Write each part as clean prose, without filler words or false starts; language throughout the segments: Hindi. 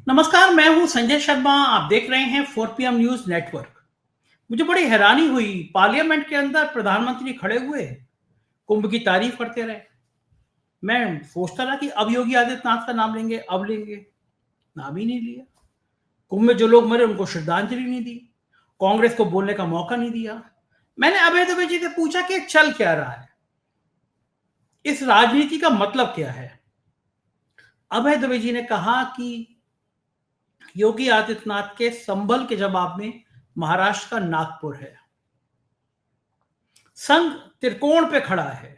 नमस्कार, मैं हूं संजय शर्मा। आप देख रहे हैं 4 PM न्यूज नेटवर्क। मुझे बड़ी हैरानी हुई, पार्लियामेंट के अंदर प्रधानमंत्री खड़े हुए कुंभ की तारीफ करते रहे। मैं सोचता था कि अब योगी आदित्यनाथ का नाम लेंगे, अब लेंगे, नाम ही नहीं लिया। कुंभ में जो लोग मरे उनको श्रद्धांजलि नहीं दी, कांग्रेस को बोलने का मौका नहीं दिया। मैंने अभय दुबे जी से पूछा कि चल क्या रहा है, इस राजनीति का मतलब क्या है। अभय दुबे जी ने कहा कि योगी आदित्यनाथ के संभल के जवाब में महाराष्ट्र का नागपुर है। संघ त्रिकोण पे खड़ा है।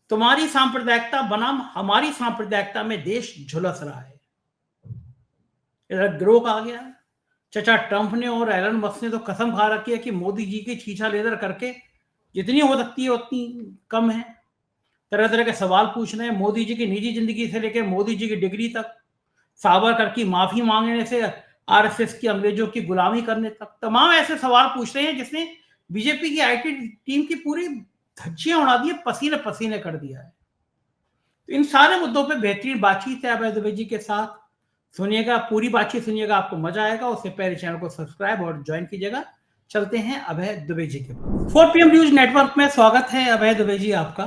तुम्हारी सांप्रदायिकता बनाम हमारी सांप्रदायिकता में देश झुलस रहा है। इधर गिरोह आ गया। चचा ट्रंप ने और एलन मस्क ने तो कसम खा रखी है कि मोदी जी की छीछा लेदर करके जितनी हो सकती है उतनी कम है। तरह तरह के सवाल पूछ रहे हैं, मोदी जी की निजी जिंदगी से लेकर मोदी जी की डिग्री तक, सावरकर की माफी मांगने से आरएसएस की अंग्रेजों की गुलामी करने तक, तमाम ऐसे सवाल पूछ रहे हैं जिसने बीजेपी की आईटी टीम की पूरी धज्जियां उड़ा दी है, पसीने पसीने कर दिया है। तो इन सारे मुद्दों पे बेहतरीन बातचीत है अभय दुबे जी के साथ। सुनिएगा, पूरी बातचीत सुनिएगा, आपको मजा आएगा। उससे पहले चैनल को सब्सक्राइब और ज्वाइन कीजिएगा। चलते हैं अभय दुबे जी के पास। 4 PM न्यूज नेटवर्क में स्वागत है अभय दुबे जी आपका।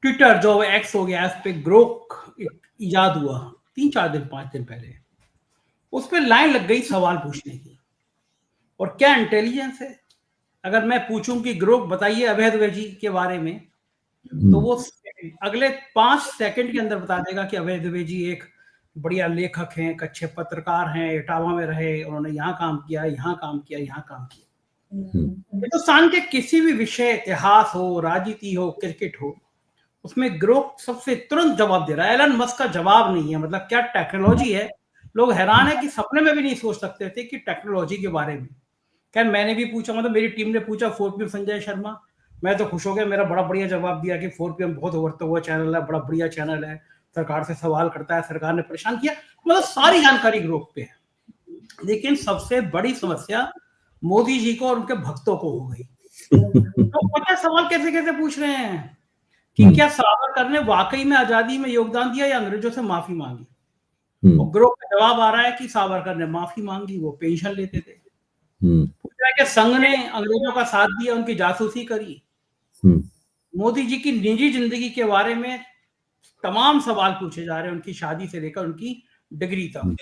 ट्विटर जो एक्स हो गया, इस पे ग्रोक इजाद हुआ 3-4 दिन 5 दिन पहले। उस पर लाइन लग गई सवाल पूछने की। और क्या इंटेलिजेंस है। अगर मैं पूछूं कि ग्रोक बताइए अभय दुबे जी के बारे में, तो वो अगले 5 सेकंड के अंदर बता देगा कि अभय दुबे जी एक बढ़िया लेखक हैं, एक अच्छे पत्रकार हैं, इटावा में रहे, उन्होंने यहाँ काम किया, यहाँ काम किया, यहाँ काम किया। हिंदुस्तान के किसी भी विषय, इतिहास हो, राजनीति हो, क्रिकेट हो, उसमें ग्रोक सबसे तुरंत जवाब दे रहा है। एलन मस्क का जवाब नहीं है। मतलब क्या टेक्नोलॉजी है। लोग हैरान है कि सपने में भी नहीं सोच सकते थे कि टेक्नोलॉजी के बारे में। खैर, मैंने भी पूछा, मतलब मेरी टीम ने पूछा 4PM संजय शर्मा, मैं तो खुश हो गया। मेरा बड़ा बढ़िया जवाब दिया कि 4PM बहुत उभरता हुआ चैनल है, बड़ा बढ़िया चैनल है, सरकार से सवाल करता है, सरकार ने परेशान किया। मतलब सारी जानकारी ग्रोक पे है। लेकिन सबसे बड़ी समस्या मोदी जी को और उनके भक्तों को हो गई। तो पता सवाल कैसे कैसे पूछ रहे हैं कि क्या सावरकर ने वाकई में आजादी में योगदान दिया या अंग्रेजों से माफी मांगी। और ग्रोक का जवाब आ रहा है कि सावरकर ने माफी मांगी, वो पेंशन लेते थे। पूछ रहा है कि संघ ने अंग्रेजों का साथ दिया, उनकी जासूसी करी। मोदी जी की निजी जिंदगी के बारे में तमाम सवाल पूछे जा रहे हैं, उनकी शादी से लेकर उनकी डिग्री तक।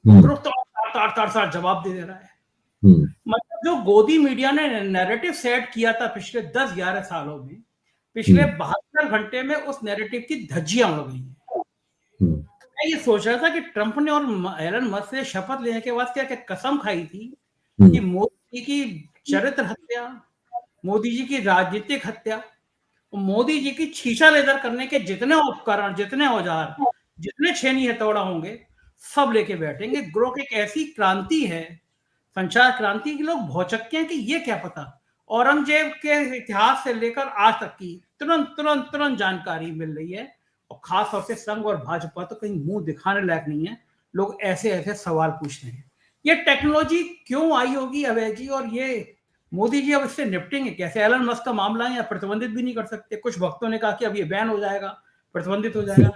ग्रुप तो तार जवाब दे रहा है। मतलब जो गोदी मीडिया ने नैरेटिव सेट किया था पिछले 10-11 सालों में, पिछले 72 घंटे में उस नैरेटिव की धज्जियां उड़ गई हैं। मैं ये सोच रहा था कि ट्रंप ने और एलन मस्क ने शपथ लेने के बाद क्या क्या कसम खाई थी कि मोदी जी की चरित्र हत्या, मोदी जी की राजनीतिक हत्या, मोदी जी की छीछा लेदर करने के जितने उपकरण, जितने औजार, जितने छेनी हथौड़ा होंगे, सब लेके बैठेंगे। ग्रोक एक ऐसी क्रांति है, संचार क्रांति के लोग भौचक्के हैं कि ये क्या पता। औरंगजेब के इतिहास से लेकर आज तक की तुरंत तुरंत तुरंत जानकारी मिल रही है। और खास तौर से संघ और भाजपा तो कहीं मुंह दिखाने लायक नहीं है। लोग ऐसे ऐसे सवाल पूछते हैं, ये टेक्नोलॉजी क्यों आई होगी अभय जी, और ये मोदी जी अब इससे निपटेंगे कैसे। एलन मस्क का मामला है, या प्रतिबंधित भी नहीं कर सकते। कुछ भक्तों ने कहा कि अब ये बैन हो जाएगा, प्रतिबंधित हो जाएगा।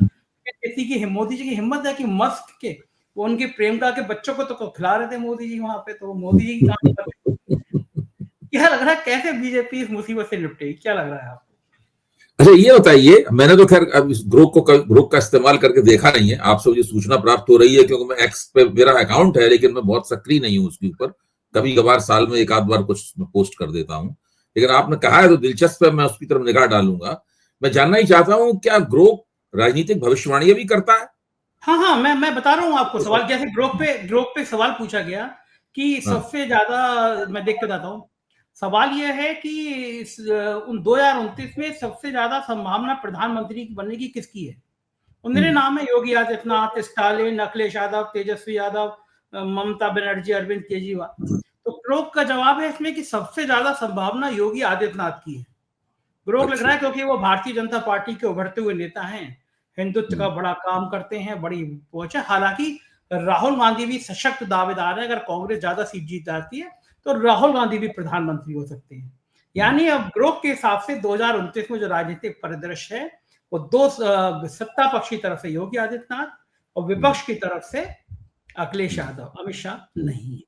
किसी की मोदी जी की हिम्मत है कि मस्क के, वो उनकी प्रेमिका के बच्चों को तो खिला रहे थे मोदी जी वहां पे, तो मोदी जी की काम कर रहे। क्या लग रहा है कैसे बीजेपी इस मुसीबत से निपटेगी, क्या लग रहा है आपको। अच्छा, ये बताइए, मैंने तो खैर अब इस ग्रुप का इस्तेमाल करके देखा नहीं है। आपसे मुझे सूचना प्राप्त हो रही है क्योंकि मैं एक्स पे मेरा अकाउंट है, लेकिन मैं बहुत सक्रिय नहीं हूं उसके ऊपर। कभी कभार साल में एक आध बार कुछ पोस्ट कर देता हूं। लेकिन आपने कहा है तो दिलचस्प है, मैं उसकी तरफ निगाह डालूंगा। मैं जानना ही चाहता हूं, क्या ग्रुप राजनीतिक भविष्यवाणी भी करता है? हाँ, मैं बता रहा हूँ आपको सवाल। जैसे ग्रुप पे सवाल पूछा गया कि सबसे ज्यादा, मैं देख के बताता हूँ। सवाल यह है कि 2029 में सबसे ज्यादा संभावना प्रधानमंत्री बनने की किसकी है। मेरे नाम है योगी आदित्यनाथ, स्टालिन, अखिलेश यादव, तेजस्वी यादव, ममता बनर्जी, अरविंद केजरीवाल। तो ग्रोक का जवाब है इसमें कि सबसे ज्यादा संभावना योगी आदित्यनाथ की है। ग्रोक लग रहा है क्योंकि वो भारतीय जनता पार्टी के उभरते हुए नेता हैं, हिंदुत्व का बड़ा काम करते हैं, बड़ी पहुंच है। हालांकि राहुल गांधी भी सशक्त दावेदार है। अगर कांग्रेस ज्यादा सीट जीत जाती है तो राहुल गांधी भी प्रधानमंत्री हो सकते हैं। यानी अब ग्रोक के हिसाब से 2029 में जो राजनीतिक परिदृश्य है, वो दो सत्ता पक्ष की तरफ से योगी आदित्यनाथ और विपक्ष की तरफ से अखिलेश यादव, अमित शाह नहीं है।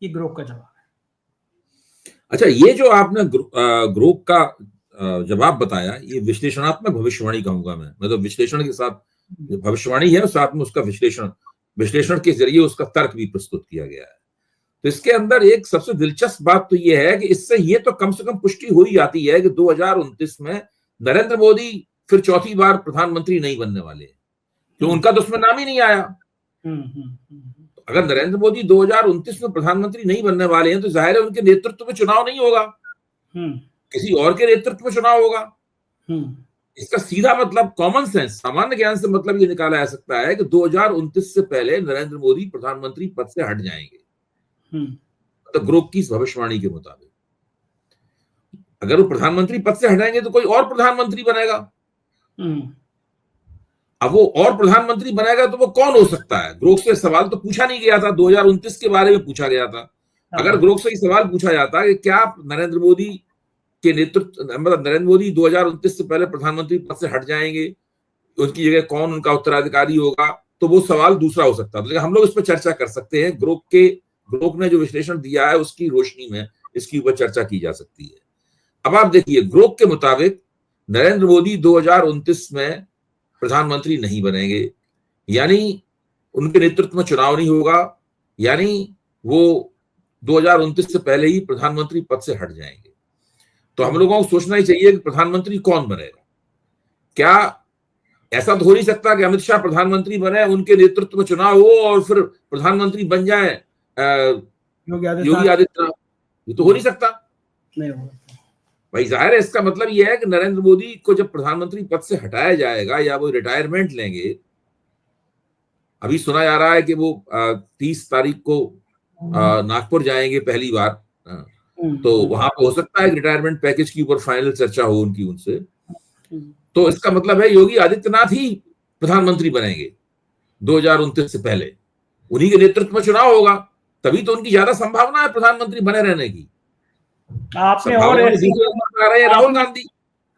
ये ग्रोक का जवाब है। अच्छा, ये जो आपने ग्रोक का जवाब बताया, ये विश्लेषणात्मक भविष्यवाणी कहूंगा मैं तो विश्लेषण के साथ भविष्यवाणी है और साथ में उसका विश्लेषण के जरिए उसका तर्क भी प्रस्तुत किया गया है। तो इसके अंदर एक सबसे दिलचस्प बात तो यह है कि इससे ये तो कम से कम पुष्टि हो ही जाती है कि 2029 में नरेंद्र मोदी फिर चौथी बार प्रधानमंत्री नहीं बनने वाले, तो उनका तो उसमें नाम ही नहीं आया। अगर नरेंद्र मोदी 2029 में प्रधानमंत्री नहीं बनने वाले हैं तो जाहिर है उनके नेतृत्व में चुनाव नहीं होगा, किसी और के नेतृत्व में चुनाव होगा। इसका सीधा मतलब, कॉमन सेंस, सामान्य ज्ञान से मतलब ये निकाला जा सकता है कि 2029 से पहले नरेंद्र मोदी प्रधानमंत्री पद से हट जाएंगे, मतलब ग्रोक की भविष्यवाणी के मुताबिक। अगर वो प्रधानमंत्री पद से हटाएंगे तो कोई और प्रधानमंत्री बनेगा। अब वो और प्रधानमंत्री बनेगा तो वो कौन हो सकता है? ग्रोक से सवाल तो पूछा नहीं गया था, 2029 के बारे में पूछा गया था। अगर ग्रोक से सवाल पूछा जाता कि क्या नरेंद्र मोदी के नेतृत्व, मतलब नरेंद्र मोदी 2029 से पहले प्रधानमंत्री पद से हट जाएंगे, उनकी जगह कौन उनका उत्तराधिकारी होगा, तो वो सवाल दूसरा हो सकता है। लेकिन हम लोग इस पर चर्चा कर सकते हैं, ग्रोक ने जो विश्लेषण दिया है उसकी रोशनी में इसके ऊपर चर्चा की जा सकती है। अब आप देखिए, ग्रोक के मुताबिक नरेंद्र मोदी 2029 में प्रधानमंत्री नहीं बनेंगे, यानी उनके नेतृत्व में चुनाव नहीं होगा, यानी वो 2029 से पहले ही प्रधानमंत्री पद से हट जाएंगे। तो हम लोगों को सोचना ही चाहिए कि प्रधानमंत्री कौन बनेगा। क्या ऐसा तो हो नहीं सकता कि अमित शाह प्रधानमंत्री बने, उनके नेतृत्व में चुनाव हो और फिर प्रधानमंत्री बन जाए योगी आदित्यनाथ? ये तो हो नहीं सकता। नहीं होगा भाई, जाहिर है इसका मतलब यह है कि नरेंद्र मोदी को जब प्रधानमंत्री पद से हटाया जाएगा या वो रिटायरमेंट लेंगे, अभी सुना जा रहा है कि वो 30 तारीख को नागपुर जाएंगे पहली बार, तो वहां पे हो सकता है रिटायरमेंट पैकेज के ऊपर फाइनल चर्चा हो उनसे। तो इसका मतलब है योगी आदित्यनाथ ही प्रधानमंत्री बनेंगे 2029 से पहले, उन्हीं के नेतृत्व में चुनाव होगा, तभी तो उनकी ज्यादा संभावना है प्रधानमंत्री बने रहने की। आपने और राहुल गांधी,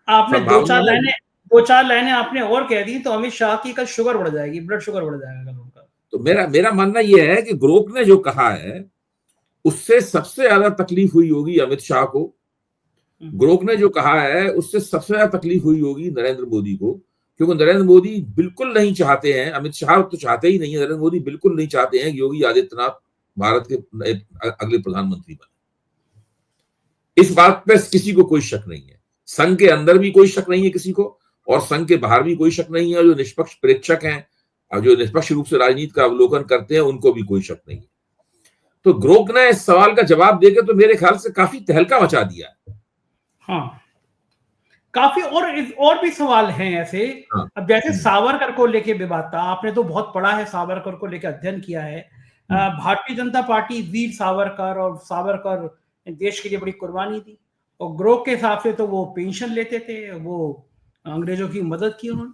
आपने दो चार लाइनें आपने और कह दी तो अमित शाह की कल शुगर बढ़ जाएगी, ब्लड शुगर बढ़ जाएगा कल उनका। तो मेरा मानना यह है कि ग्रोक ने जो कहा है उससे सबसे ज्यादा तकलीफ हुई होगी अमित शाह को। ग्रोक ने जो कहा है उससे सबसे ज्यादा तकलीफ हुई होगी नरेंद्र मोदी को, क्योंकि नरेंद्र मोदी बिल्कुल नहीं चाहते हैं, अमित शाह तो चाहते ही नहीं है, नरेंद्र मोदी बिल्कुल नहीं चाहते हैं कि योगी आदित्यनाथ भारत के अगले प्रधानमंत्री बने। इस बात पर किसी को कोई शक नहीं है, संघ के अंदर भी कोई शक नहीं है किसी को, और संघ के बाहर भी कोई शक नहीं है। जो निष्पक्ष प्रेक्षक हैं और जो निष्पक्ष रूप से राजनीति का अवलोकन करते हैं उनको भी कोई शक नहीं है। तो ग्रोक ने इस सवाल का जवाब देकर तो मेरे ख्याल से काफी तहलका मचा दिया। हाँ, काफी और भी सवाल हैं ऐसे। हाँ। अब जैसे सावरकर को लेके विवाद था, आपने तो बहुत पढ़ा है, सावरकर को लेकर अध्ययन किया है। भारतीय जनता पार्टी वीर सावरकर, और सावरकर देश के लिए बड़ी कुर्बानी दी, और ग्रोक के हिसाब से तो वो पेंशन लेते थे, वो अंग्रेजों की मदद की उन्होंने।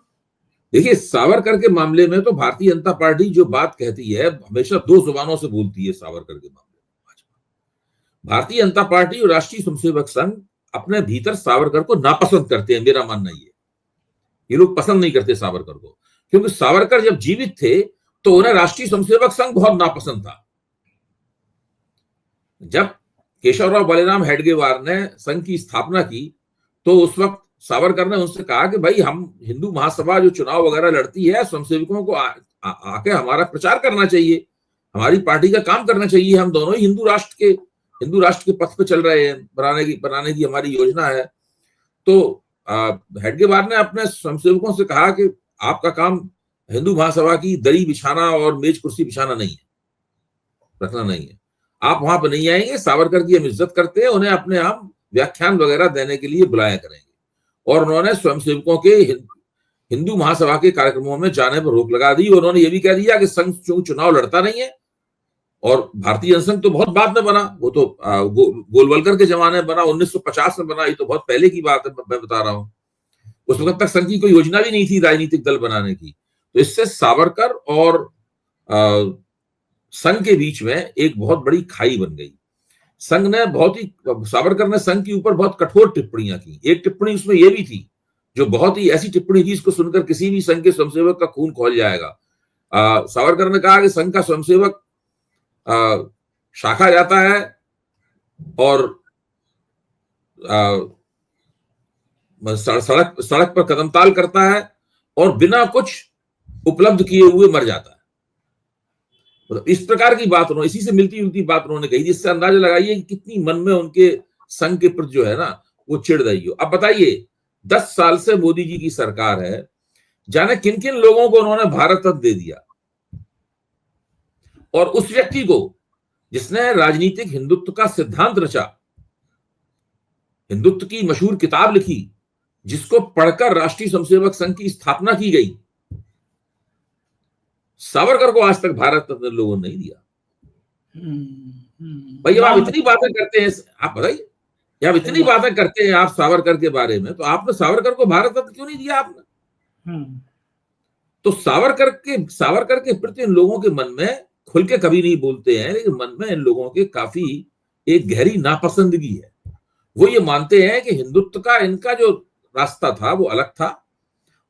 देखिए, सावरकर के मामले में तो भारतीय जनता पार्टी जो बात कहती है हमेशा दो जुबानों से बोलती है। सावरकर के मामले में भारतीय जनता पार्टी और राष्ट्रीय स्वयंसेवक संघ अपने भीतर सावरकर को नापसंद करते हैं। मेरा मानना ये लोग पसंद नहीं करते सावरकर को, क्योंकि सावरकर जब जीवित थे तो उन्हें राष्ट्रीय स्वयंसेवक संघ बहुत नापसंद था। जब केशवराव बलिराम हेडगेवार ने संघ की स्थापना की तो उस वक्त सावरकर ने उनसे कहा कि भाई, हम हिंदू महासभा जो चुनाव वगैरह लड़ती है, स्वयंसेवकों को आके हमारा प्रचार करना चाहिए, हमारी पार्टी का काम करना चाहिए, हम दोनों ही हिंदू राष्ट्र के पथ पे चल रहे हैं, बनाने की हमारी योजना है। तो हेडगेवार ने अपने स्वयंसेवकों से कहा कि आपका काम हिंदू महासभा की दरी बिछाना और मेज कुर्सी बिछाना नहीं है, रखना नहीं है, आप वहां पर नहीं आएंगे। सावरकर की हम इज्जत करते हैं, उन्हें अपने आप व्याख्यान वगैरह देने के लिए बुलाया करेंगे। और उन्होंने स्वयंसेवकों के हिंदू महासभा के कार्यक्रमों में जाने पर रोक लगा दी। उन्होंने ये भी कह दिया कि संघ चुनाव लड़ता नहीं है, और भारतीय जनसंघ तो बहुत बाद में बना, वो तो गोलवलकर के जमाने में बना, 1950 में बना, ये तो बहुत पहले की बात है, मैं बता रहा हूं। उस वक्त तक संघ की कोई योजना भी नहीं थी राजनीतिक दल बनाने की। तो इससे सावरकर और संघ के बीच में एक बहुत बड़ी खाई बन गई। संघ ने सावरकर ने संघ के ऊपर बहुत कठोर टिप्पणियां की। एक टिप्पणी उसमें यह भी थी, जो बहुत ही ऐसी टिप्पणी थी, इसको सुनकर किसी भी संघ के स्वयंसेवक का खून खौल जाएगा। सावरकर ने कहा कि संघ का स्वयंसेवक शाखा जाता है और सड़क पर कदमताल करता है और बिना कुछ उपलब्ध किए हुए मर जाता है। मतलब इस प्रकार की बात उन्होंने, इसी से मिलती जुलती बात उन्होंने कही, जिससे अंदाजा लगाइए कि कितनी मन में उनके संघ के प्रति जो है ना वो चिढ़ रही हो। अब बताइए 10 साल से मोदी जी की सरकार है, जाने किन किन लोगों को उन्होंने भारत रत्न दे दिया, और उस व्यक्ति को जिसने राजनीतिक हिंदुत्व का सिद्धांत रचा, हिंदुत्व की मशहूर किताब लिखी, जिसको पढ़कर राष्ट्रीय स्वयंसेवक संघ की स्थापना की गई, सावरकर को आज तक भारत रत्न लोगों ने नहीं दिया। भाई आप इतनी बातें करते हैं, आप बताइए, आप इतनी बातें करते हैं आप सावरकर के बारे में, तो आपने सावरकर को भारत रत्न क्यों नहीं दिया आपने? तो सावरकर के प्रति इन लोगों के मन में खुल के कभी नहीं बोलते हैं, लेकिन मन में इन लोगों के काफी एक गहरी नापसंदगी है। वो ये मानते हैं कि हिंदुत्व का इनका जो रास्ता था वो अलग था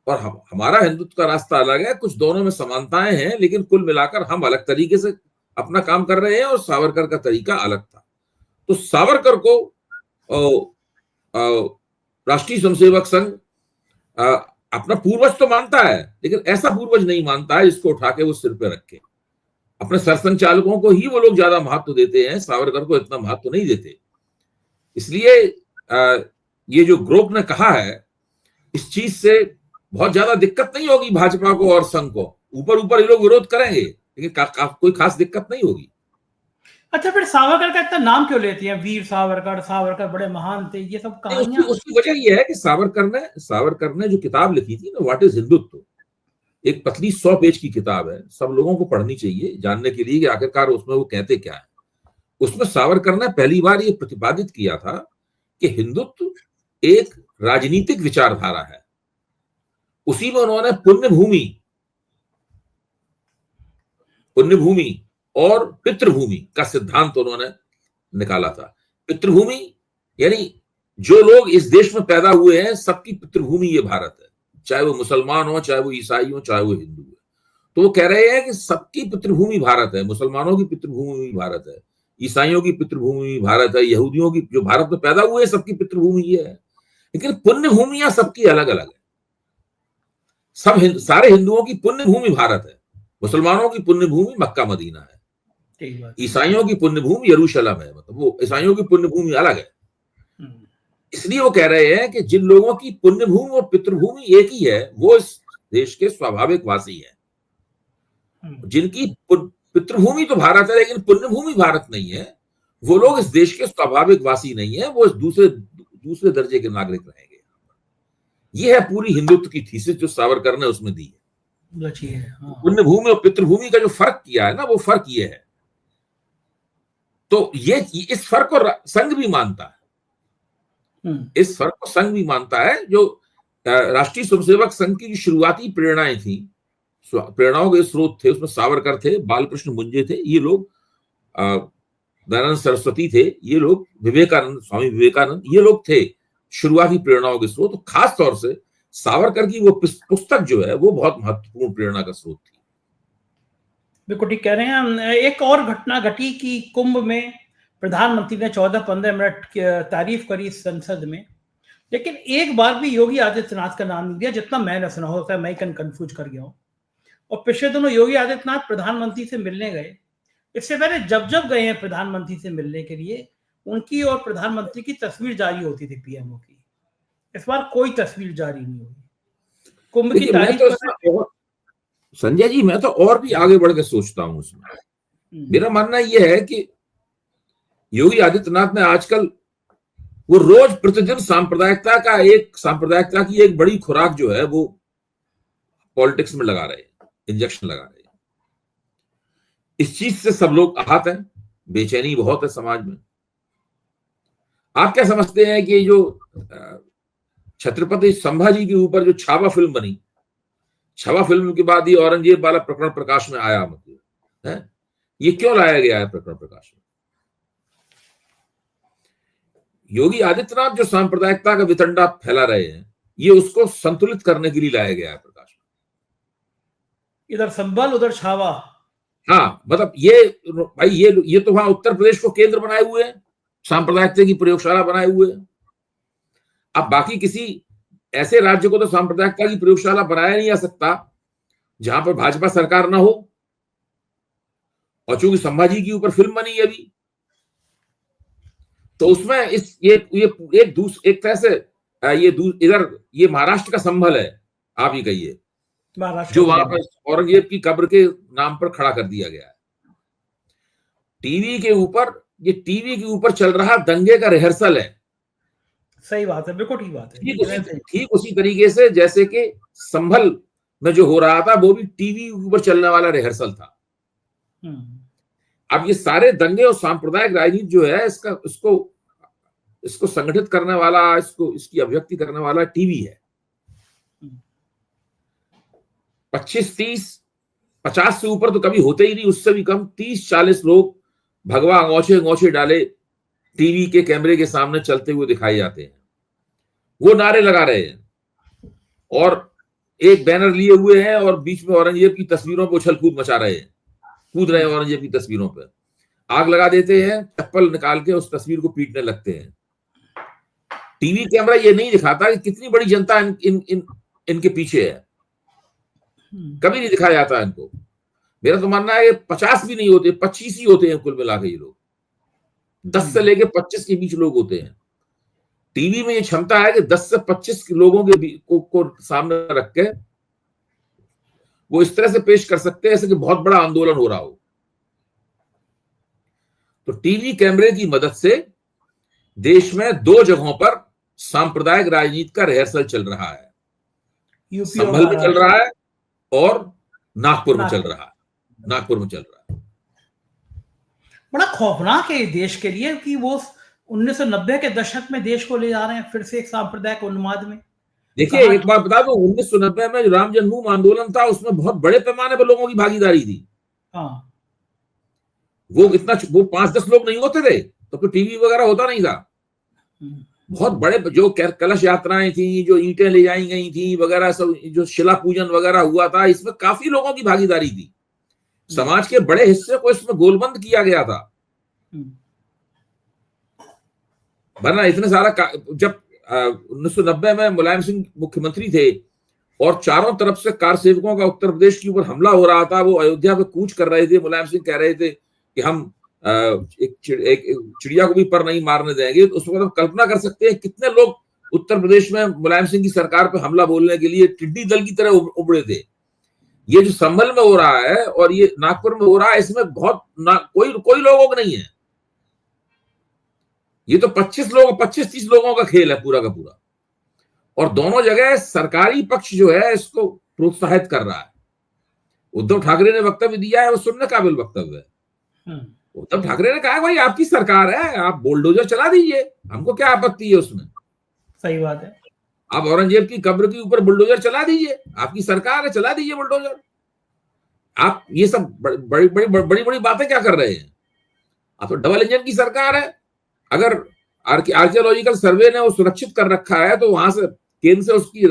और हमारा हिंदुत्व का रास्ता अलग है। कुछ दोनों में समानताएं हैं, लेकिन कुल मिलाकर हम अलग तरीके से अपना काम कर रहे हैं और सावरकर का तरीका अलग था। तो सावरकर को राष्ट्रीय स्वयंसेवक संघ अपना पूर्वज तो मानता है, लेकिन ऐसा पूर्वज नहीं मानता है जिसको उठा के वो सिर पे रखे। अपने सरसंघचालकों को ही वो लोग ज्यादा महत्व देते हैं, सावरकर को इतना महत्व नहीं देते। इसलिए ये जो ग्रोक ने कहा है, इस चीज से बहुत ज्यादा दिक्कत नहीं होगी भाजपा को और संघ को। ऊपर ऊपर ये लोग विरोध करेंगे, लेकिन कोई खास दिक्कत नहीं होगी। अच्छा, फिर सावरकर का इतना नाम क्यों लेती हैं? वीर सावरकर, सावरकर बड़े महान थे, ये सब कहानियां। उसकी वजह यह है कि सावरकर ने जो किताब लिखी थी ना, व्हाट इज हिंदुत्व, एक पतली 100 पेज की किताब है, सब लोगों को पढ़नी चाहिए जानने के लिए कि आखिरकार उसमें वो कहते क्या है। उसमें सावरकर ने पहली बार ये प्रतिपादित किया था कि हिंदुत्व एक राजनीतिक विचारधारा है। उसी में उन्होंने पुण्यभूमि और पितृभूमि का सिद्धांत उन्होंने निकाला था। पितृभूमि यानी जो लोग इस देश में पैदा हुए हैं, सबकी पितृभूमि ये भारत है, चाहे वो मुसलमान हो, चाहे वो ईसाई हो, चाहे वो हिंदू है। तो वो कह रहे हैं कि सबकी पितृभूमि भारत है। मुसलमानों की पितृभूमि भारत है, ईसाइयों की पितृभूमि भारत है, यहूदियों की, जो भारत में पैदा हुए हैं, सबकी पितृभूमि ये है। लेकिन पुण्य भूमियां सबकी अलग अलग है। सारे हिंदुओं की पुण्य भूमि भारत है, मुसलमानों की पुण्य भूमि मक्का मदीना है, ईसाइयों की पुण्य भूमि यरूशलेम है। मतलब वो ईसाइयों की पुण्य भूमि अलग है। इसलिए वो कह रहे हैं कि जिन लोगों की पुण्य भूमि और पितृभूमि एक ही है, वो इस देश के स्वाभाविक वासी है। जिनकी पितृभूमि तो भारत है लेकिन पुण्य भूमि भारत नहीं है, वो लोग इस देश के स्वाभाविक वासी नहीं है, वो इस दूसरे दर्जे के नागरिक रहेंगे। ये है पूरी हिंदुत्व की थीसिस जो सावरकर ने उसमें दी है। पुण्य भूमि और पितृभूमि का जो फर्क किया है ना, वो फर्क ये है। तो ये इस फर्क को संघ भी मानता है, इस फर्क को संघ भी मानता है। जो राष्ट्रीय स्वयंसेवक संघ की जो शुरुआती प्रेरणाएं थी, प्रेरणाओं के स्रोत थे, उसमें सावरकर थे, बालकृष्ण मुंजे थे, ये लोग दयानंद सरस्वती थे, ये लोग स्वामी विवेकानंद, ये लोग थे शुरुआती प्रेरणाओं के स्रोत। तो खास तौर से सावरकर की वो पुस्तक जो है वो बहुत महत्वपूर्ण प्रेरणा का स्रोत थी। बिल्कुल ठीक कह रहे हैं। एक और घटना घटी कि कुंभ में प्रधानमंत्री ने 14-15 मिनट तारीफ करी संसद में, लेकिन एक बार भी योगी आदित्यनाथ का नाम नहीं दिया, जितना मैंने सुना। होता है मैं कंफ्यूज कर गया हूँ। और पिछले दिनों योगी आदित्यनाथ प्रधानमंत्री से मिलने गए। इससे पहले जब गए हैं प्रधानमंत्री से मिलने के लिए, उनकी और प्रधानमंत्री की तस्वीर जारी होती थी पीएमओ की। इस बार कोई तस्वीर जारी नहीं होगी। कुंभ की तारीफ संजय जी, मैं तो और भी आगे बढ़ के सोचता हूं उसमें। मेरा मानना यह है कि योगी आदित्यनाथ ने आजकल वो रोज प्रतिदिन सांप्रदायिकता की एक बड़ी खुराक जो है वो पॉलिटिक्स में लगा रहे हैं, इंजेक्शन लगा रहे हैं। इस चीज से सब लोग आहत हैं, बेचैनी बहुत है समाज में। आप क्या समझते हैं कि जो छत्रपति संभाजी के ऊपर जो छावा फिल्म बनी, छावा फिल्म के बाद ये औरंगजेब वाला प्रकरण प्रकाश में आया, मतलब है ये क्यों लाया गया है प्रकरण प्रकाश में? योगी आदित्यनाथ जो सांप्रदायिकता का वितंडा फैला रहे हैं, ये उसको संतुलित करने के लिए लाया गया है प्रकाश में। इधर संभल उधर छावा। हाँ, मतलब ये भाई ये तो वहां उत्तर प्रदेश को केंद्र बनाए हुए हैं, सांप्रदायिकता की प्रयोगशाला बनाए हुए हैं। अब बाकी किसी ऐसे राज्य को तो सांप्रदायिकता की प्रयोगशाला बनाया नहीं जा सकता जहां पर भाजपा सरकार ना हो, और चूंकि संभाजी के ऊपर फिल्म बनी है अभी, तो उसमें एक तरह से इधर ये महाराष्ट्र का संभल है, आप ही कहिए, जो वहां पर औरंगजेब की कब्र के नाम पर खड़ा कर दिया गया है। टीवी के ऊपर चल रहा दंगे का रिहर्सल है। सही बात है, बिल्कुल ठीक बात है। ठीक उसी तरीके से जैसे कि संभल में जो हो रहा था वो भी टीवी के ऊपर चलने वाला रिहर्सल था। अब ये सारे दंगे और सांप्रदायिक राजनीति जो है इसको संगठित करने वाला, इसकी अभिव्यक्ति करने वाला टीवी है। 25-30-50 से ऊपर तो कभी होते ही नहीं, उससे भी कम 30-40 लोग भगवा अंगोछे डाले टीवी के कैमरे के सामने चलते हुए दिखाई जाते हैं। वो नारे लगा रहे हैं और एक बैनर लिए हुए हैं और बीच में औरंगजेब की तस्वीरों पर उछल कूद मचा रहे हैं, कूद रहे हैं औरंगजेब की तस्वीरों पर, आग लगा देते हैं, चप्पल निकाल के उस तस्वीर को पीटने लगते हैं। टीवी कैमरा ये नहीं दिखाता कि कितनी बड़ी जनता इनके पीछे है, कभी नहीं दिखाया जाता इनको। मेरा तो मानना है 50 भी नहीं होते, 25 ही होते हैं कुल मिला के ये लोग, 10 से लेके 25 के बीच लोग होते हैं। टीवी में ये क्षमता है कि 10 से 25 लोगों के को सामने रख के वो इस तरह से पेश कर सकते हैं जैसे कि बहुत बड़ा आंदोलन हो रहा हो। तो टीवी कैमरे की मदद से देश में 2 जगहों पर सांप्रदायिक राजनीति का रिहर्सल चल रहा है। संभल में चल रहा है और नागपुर में चल रहा है। बड़ा खौफनाक है देश के लिए कि वो 1990 के दशक में देश को ले जा रहे हैं फिर से एक सांप्रदायिक उन्माद में। देखिए, एक बात बता दो, 1990 में जो राम जन्मभूमि आंदोलन था उसमें बहुत बड़े पैमाने पर लोगों की भागीदारी थी। हाँ, वो 5-10 लोग नहीं होते थे तो फिर टीवी वगैरह होता नहीं था। बहुत बड़े जो कलश यात्राएं थी, जो ईंटें ले जाई गई थी वगैरह, सब जो शिला पूजन वगैरह हुआ था, इसमें काफी लोगों की भागीदारी थी। समाज के बड़े हिस्से को इसमें गोलबंद किया गया था। वरना इतने सारा जब 1990 में मुलायम सिंह मुख्यमंत्री थे और चारों तरफ से कार सेवकों का उत्तर प्रदेश के ऊपर हमला हो रहा था, वो अयोध्या पे कूच कर रहे थे, मुलायम सिंह कह रहे थे कि हम एक चिड़िया को भी पर नहीं मारने देंगे, तो उस वक्त कल्पना कर सकते हैं कितने लोग उत्तर प्रदेश में मुलायम सिंह की सरकार पे हमला बोलने के लिए टिड्डी दल की तरह उबड़े थे। ये जो संभल में हो रहा है और ये नागपुर में हो रहा है, इसमें बहुत कोई लोगों का नहीं है। ये तो 25-30 लोगों का खेल है पूरा का पूरा, और दोनों जगह सरकारी पक्ष जो है इसको प्रोत्साहित कर रहा है। उद्धव ठाकरे ने वक्तव्य दिया है, वो सुनने काबिल वक्तव्य है। उद्धव ठाकरे ने कहा भाई आपकी सरकार है, आप बुलडोजर चला दीजिए, हमको क्या आपत्ति है उसमें। सही बात है, आप औरंगजेब की कब्र के ऊपर बुलडोजर चला दीजिए, आपकी सरकार है, चला दीजिए बुलडोजर। आप ये सब बड़ी बड़ी बातें क्या कर रहे हैं? आप तो डबल इंजन की सरकार है। अगर आर्कियोलॉजिकल सर्वे ने वो सुरक्षित कर रखा है तो वहां से केंद्र से उसकी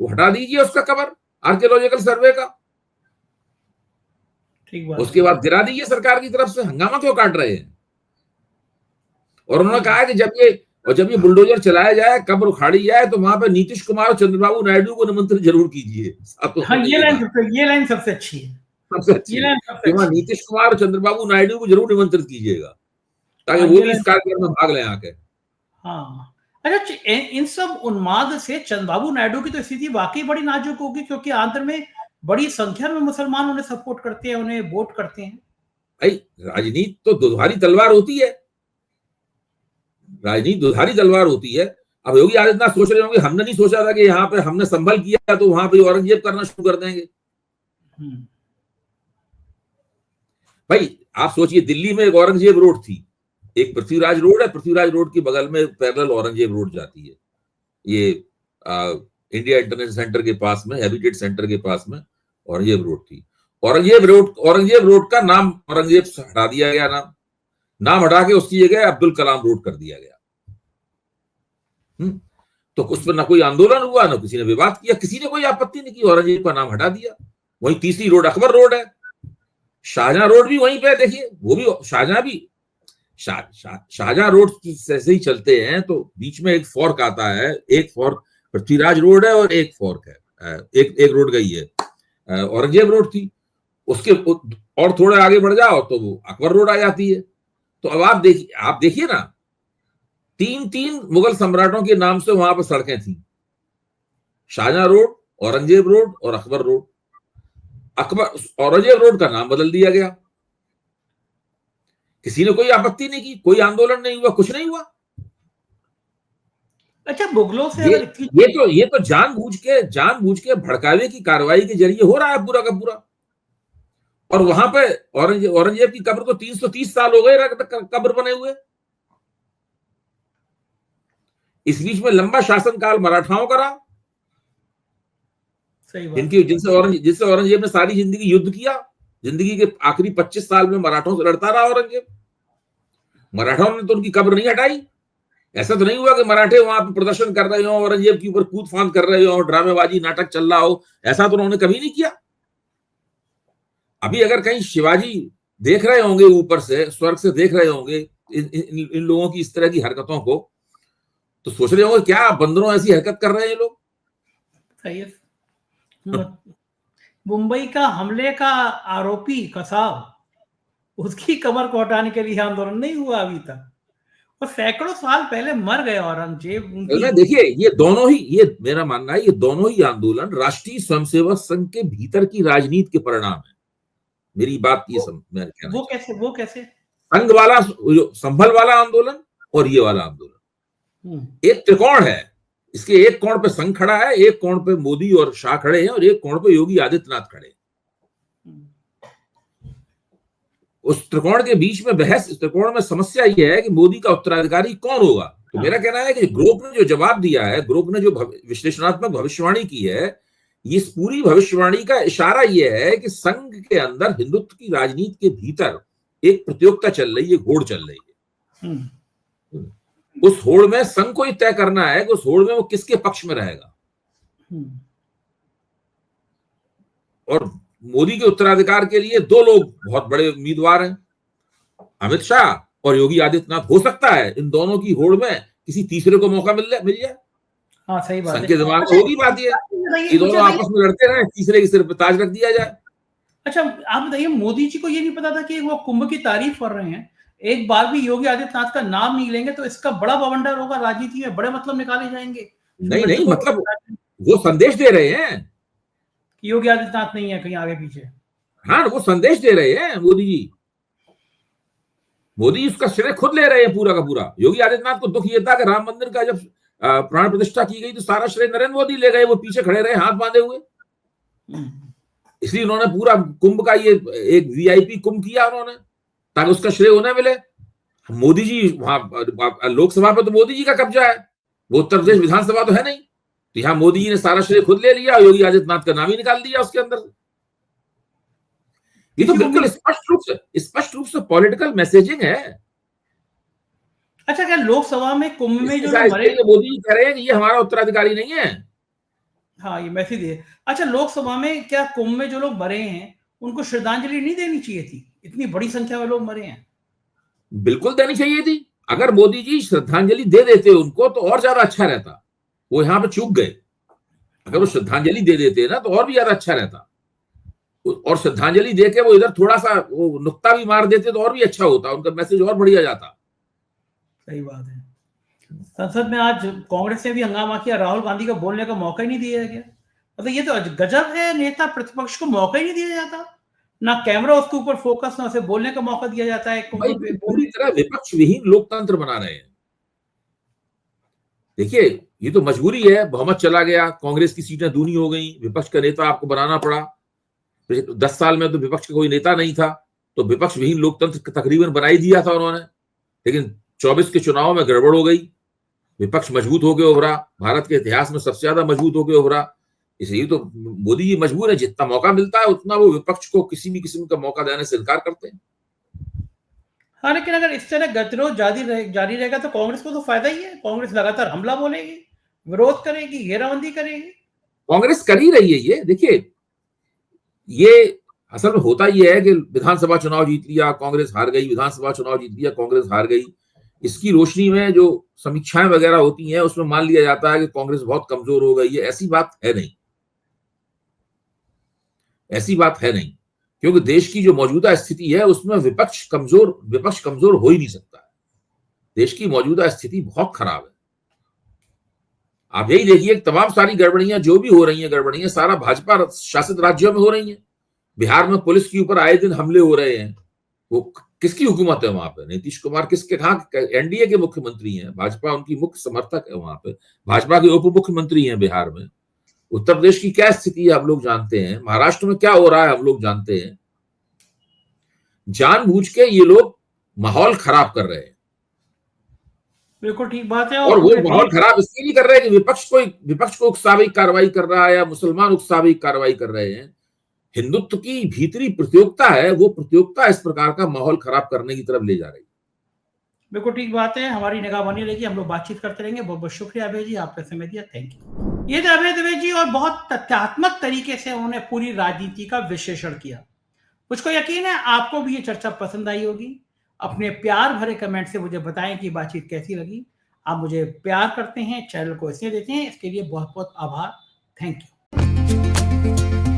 हटा दीजिए उसका कवर आर्कियोलॉजिकल सर्वे का, ठीक बात। उसके बाद गिरा दीजिए सरकार की तरफ से। हंगामा क्यों काट रहे हैं? और उन्होंने कहा है कि जब ये बुलडोजर चलाया जाए, कब्र उखाड़ी जाए, तो वहां पर नीतीश कुमार और चंद्रबाबू नायडू को निमंत्रित जरूर कीजिए। हाँ, ये लाइन सबसे अच्छी है, सबसे अच्छी है। वहां नीतीश कुमार और चंद्रबाबू नायडू को जरूर निमंत्रित कीजिएगा ताकि वो भी इस कार्यक्रम में भाग लें आके। हाँ, अच्छा, इन सब उन्माद से चंद्रबाबू नायडू की तो स्थिति वाकई बड़ी नाजुक होगी, क्योंकि आंध्र में बड़ी संख्या में मुसलमान उन्हें सपोर्ट करते हैं, उन्हें वोट करते हैं। भाई राजनीति तो दुधारी तलवार होती है, राजनीति दुधारी तलवार होती है। अब योगी आदित्यनाथ सोच रहे होंगे हमने नहीं सोचा था कि यहाँ पे हमने संभल किया तो वहां पे औरंगजेब करना शुरू कर देंगे। भाई आप सोचिए, दिल्ली में एक औरंगजेब रोड थी, एक पृथ्वीराज रोड है, पृथ्वीराज रोड के बगल में पैरेलल औरंगजेब रोड जाती है। ये इंडिया इंटरनेशनल सेंटर के पास में, हैबिटेट सेंटर के पास में औरंगजेब रोड थी। औरंगजेब रोड का नाम औरंगजेब से हटा दिया गया, नाम हटा के उसकी जगह अब्दुल कलाम रोड कर दिया गया। तो उस पर ना कोई आंदोलन हुआ, ना किसी ने विवाद किया, किसी ने कोई आपत्ति नहीं की, औरंगजेब का नाम हटा दिया। वही तीसरी रोड अकबर रोड है, शाहजहां रोड भी वहीं पे, देखिए वो भी शाहजहां भी शाहजहां रोड से ही चलते हैं तो बीच में एक फॉर्क आता है, एक फॉर्क पृथ्वीराज रोड है और एक फॉर्क है, एक रोड गई है औरंगजेब रोड थी, उसके और थोड़ा आगे बढ़ जाओ तो वो अकबर रोड आ जाती है। तो अब आप देखिए ना, तीन मुगल सम्राटों के नाम से वहां पर सड़कें थी, शाहजहां रोड, औरंगजेब रोड और अकबर रोड। औरंगजेब रोड का नाम बदल दिया गया, किसी ने कोई आपत्ति नहीं की, कोई आंदोलन नहीं हुआ, कुछ नहीं हुआ। अच्छा, मुगलों से ये तो जानबूझ के भड़कावे की कार्रवाई के जरिए हो रहा है पूरा का पूरा। और वहां पे औरंगजेब की कब्र को 330 साल हो गए कब्र बने हुए। इस बीच में लंबा शासनकाल मराठाओं का रहा, जिनसे औरंगजेब ने सारी जिंदगी युद्ध किया। जिंदगी के आखिरी 25 साल में मराठों से लड़ता रहा औरंगजेब। मराठों ने तो उनकी कब्र नहीं हटाई। ऐसा तो नहीं हुआ कि मराठे वहां पर प्रदर्शन कर रहे हो, औरंगजेब के ऊपर कूद फांद कर रहे हो, ड्रामेबाजी नाटक चल रहा हो, ऐसा तो उन्होंने कभी नहीं किया। अभी अगर कहीं शिवाजी देख रहे होंगे, ऊपर से स्वर्ग से देख रहे होंगे इन लोगों की इस तरह की हरकतों को, तो सोच रहे होंगे क्या बंदरों ऐसी हरकत कर रहे हैं लोग। सही है। मुंबई का हमले का आरोपी कसाब, उसकी कमर को हटाने के लिए आंदोलन नहीं हुआ अभी तक, और सैकड़ों साल पहले मर गए औरंगजेब। देखिए ये मेरा मानना है, ये दोनों ही आंदोलन राष्ट्रीय स्वयंसेवक संघ के भीतर की राजनीति के परिणाम है। मेरी बात ये वो कैसे संघ वाला, संभल वाला आंदोलन और ये वाला आंदोलन एक त्रिकोण है। इसके एक कोण पे संघ खड़ा है, एक कोण पे मोदी और शाह खड़े हैं, और एक कोण पे योगी आदित्यनाथ खड़े हैं। उस त्रिकोण के बीच में बहस, इस त्रिकोण में समस्या यह है कि मोदी का उत्तराधिकारी कौन होगा। तो मेरा कहना है कि ग्रुप ने जो जवाब दिया है, ग्रुप ने जो विश्लेषणात्मक भविष्यवाणी की है, इस पूरी भविष्यवाणी का इशारा यह है कि संघ के अंदर हिंदुत्व की राजनीति के भीतर एक प्रतियोगिता चल रही है, होड़ चल रही है। उस होड़ में संघ को ही तय करना है कि उस होड़ में वो किसके पक्ष में रहेगा। और मोदी के उत्तराधिकार के लिए दो लोग बहुत बड़े उम्मीदवार हैं, अमित शाह और योगी आदित्यनाथ। हो सकता है इन दोनों की होड़ में किसी तीसरे को मौका मिल जाए। हाँ, सही बात है। संघ के दिमाग में होगी बात ये दोनों आपस में लड़ते रहे, तीसरे के सिर पे ताज रख दिया जाए। अच्छा, आप बताइए, मोदी जी को ये नहीं पता था कि वो कुंभ की तारीफ कर रहे हैं, एक बार भी योगी आदित्यनाथ का नाम नहीं लेंगे तो इसका बड़ा बवंडर होगा, राजनीति में बड़े मतलब निकाले जाएंगे। नहीं, मतलब वो संदेश दे रहे हैं कि योगी आदित्यनाथ नहीं है कहीं आगे पीछे। हाँ, वो संदेश दे रहे हैं मोदी जी। मोदी उसका श्रेय खुद ले रहे हैं पूरा का पूरा। योगी आदित्यनाथ को दुख ये था कि राम मंदिर का जब प्राण प्रतिष्ठा की गई तो सारा श्रेय नरेंद्र मोदी ले गए, वो पीछे खड़े रहे हाथ बांधे हुए। इसलिए उन्होंने पूरा कुंभ का ये एक वीआईपी कुंभ किया उन्होंने, ताकि उसका श्रेय उन्हें मिले। मोदी जी वहां लोकसभा पे तो मोदी जी का कब्जा है, वो उत्तर प्रदेश विधानसभा तो है नहीं, तो यहाँ मोदी जी ने सारा श्रेय खुद ले लिया, योगी आदित्यनाथ का नाम ही निकाल दिया उसके अंदर। ये तो बिल्कुल स्पष्ट रूप से पॉलिटिकल मैसेजिंग है। अच्छा, क्या लोकसभा में कुंभ में जो मोदी जी कह रहे हैं कि ये हमारा उत्तराधिकारी नहीं है। हाँ, ये मैसेज है। अच्छा, लोकसभा में क्या कुंभ में जो लोग मरे हैं उनको श्रद्धांजलि नहीं देनी चाहिए थी? इतनी बड़ी संख्या में लोग मरे हैं। बिल्कुल देनी चाहिए थी। अगर मोदी जी श्रद्धांजलि दे देते उनको तो और ज्यादा अच्छा रहता। वो यहाँ पे चूक गए। अगर वो श्रद्धांजलि दे देते ना तो और भी ज्यादा अच्छा रहता, और श्रद्धांजलि देके वो इधर थोड़ा सा वो नुक्ता भी मार देते तो और भी अच्छा होता, उनका मैसेज और बढ़िया जाता। सही बात है। संसद में आज कांग्रेस ने भी हंगामा किया, राहुल गांधी को बोलने का मौका ही नहीं दिया गया। मतलब ये तो गजब है, नेता प्रतिपक्ष को मौका ही नहीं दिया जाता, ना कैमरा उसके ऊपर फोकस, ना उसे बोलने का मौका दिया जाता है। पूरी तरह विपक्ष विहीन लोकतंत्र बना रहे हैं। देखिए, ये तो मजबूरी है, बहुमत चला गया, कांग्रेस की सीटें दूनी हो गई, विपक्ष का नेता आपको बनाना पड़ा। 10 साल में तो विपक्ष का कोई नेता नहीं था, तो विपक्ष विहीन लोकतंत्र तकरीबन बना ही दिया था उन्होंने। लेकिन 24 के चुनाव में गड़बड़ हो गई, विपक्ष मजबूत होकर उभरा, भारत के इतिहास में सबसे ज्यादा मजबूत होकर उभरा। इसलिए तो मोदी जी मजबूर है, जितना मौका मिलता है उतना वो विपक्ष को किसी भी किस्म का मौका देने से इनकार करते हैं। हाँ, लेकिन अगर इस तरह गतिरोध जारी रहेगा तो कांग्रेस को तो फायदा ही है। कांग्रेस लगातार हमला बोलेगी, विरोध करेगी, घेराबंदी करेगी। कांग्रेस कर ही रही है ये। देखिए, ये असल में होता ये है कि विधानसभा चुनाव जीत लिया कांग्रेस हार गई, विधानसभा चुनाव जीत लिया कांग्रेस हार गई, इसकी रोशनी में जो समीक्षाएं वगैरह होती हैं उसमें मान लिया जाता है कि कांग्रेस बहुत कमजोर हो गई है। ऐसी बात है नहीं, ऐसी बात है नहीं, क्योंकि देश की जो मौजूदा स्थिति है उसमें विपक्ष कमजोर हो ही नहीं सकता है। देश की मौजूदा स्थिति बहुत खराब है। आप यही देखिए तमाम सारी गड़बड़ियां जो भी हो रही हैं, गड़बड़ियां सारा भाजपा शासित राज्यों में हो रही हैं। बिहार में पुलिस के ऊपर आए दिन हमले हो रहे हैं, वो किसकी हुकूमत है वहां पे? नीतीश कुमार किसके, कहाँ एनडीए के मुख्यमंत्री हैं, भाजपा उनकी मुख्य समर्थक है वहां पे, भाजपा के उप मुख्यमंत्री हैं बिहार में। उत्तर प्रदेश की क्या स्थिति है हम लोग जानते हैं, महाराष्ट्र में क्या हो रहा है हम लोग जानते हैं। जानबूझ के ये लोग माहौल खराब कर रहे हैं। बिल्कुल ठीक बात है। और वो माहौल खराब इसलिए नहीं कर रहे हैं कि विपक्ष को उकसावी कार्रवाई कर रहा है या मुसलमान उकसावी कार्रवाई कर रहे हैं। हिंदुत्व की भीतरी प्रतियोगिता है, वो प्रतियोगिता इस प्रकार का माहौल खराब करने की तरफ ले जा रही है। बिल्कुल ठीक बात है, हमारी निगाह बनी रहेगी, हम लोग बातचीत करते रहेंगे। बहुत बहुत शुक्रिया अभय जी, आपने समय दिया, थैंक यू। ये थे अभय द्विवेदी जी, और बहुत तथ्यात्मक तरीके से उन्होंने पूरी राजनीति का विश्लेषण किया। मुझको यकीन है आपको भी ये चर्चा पसंद आई होगी। अपने प्यार भरे कमेंट से मुझे बताएं कि बातचीत कैसी लगी। आप मुझे प्यार करते हैं, चैनल को इसलिए देते हैं, इसके लिए बहुत बहुत आभार, थैंक यू।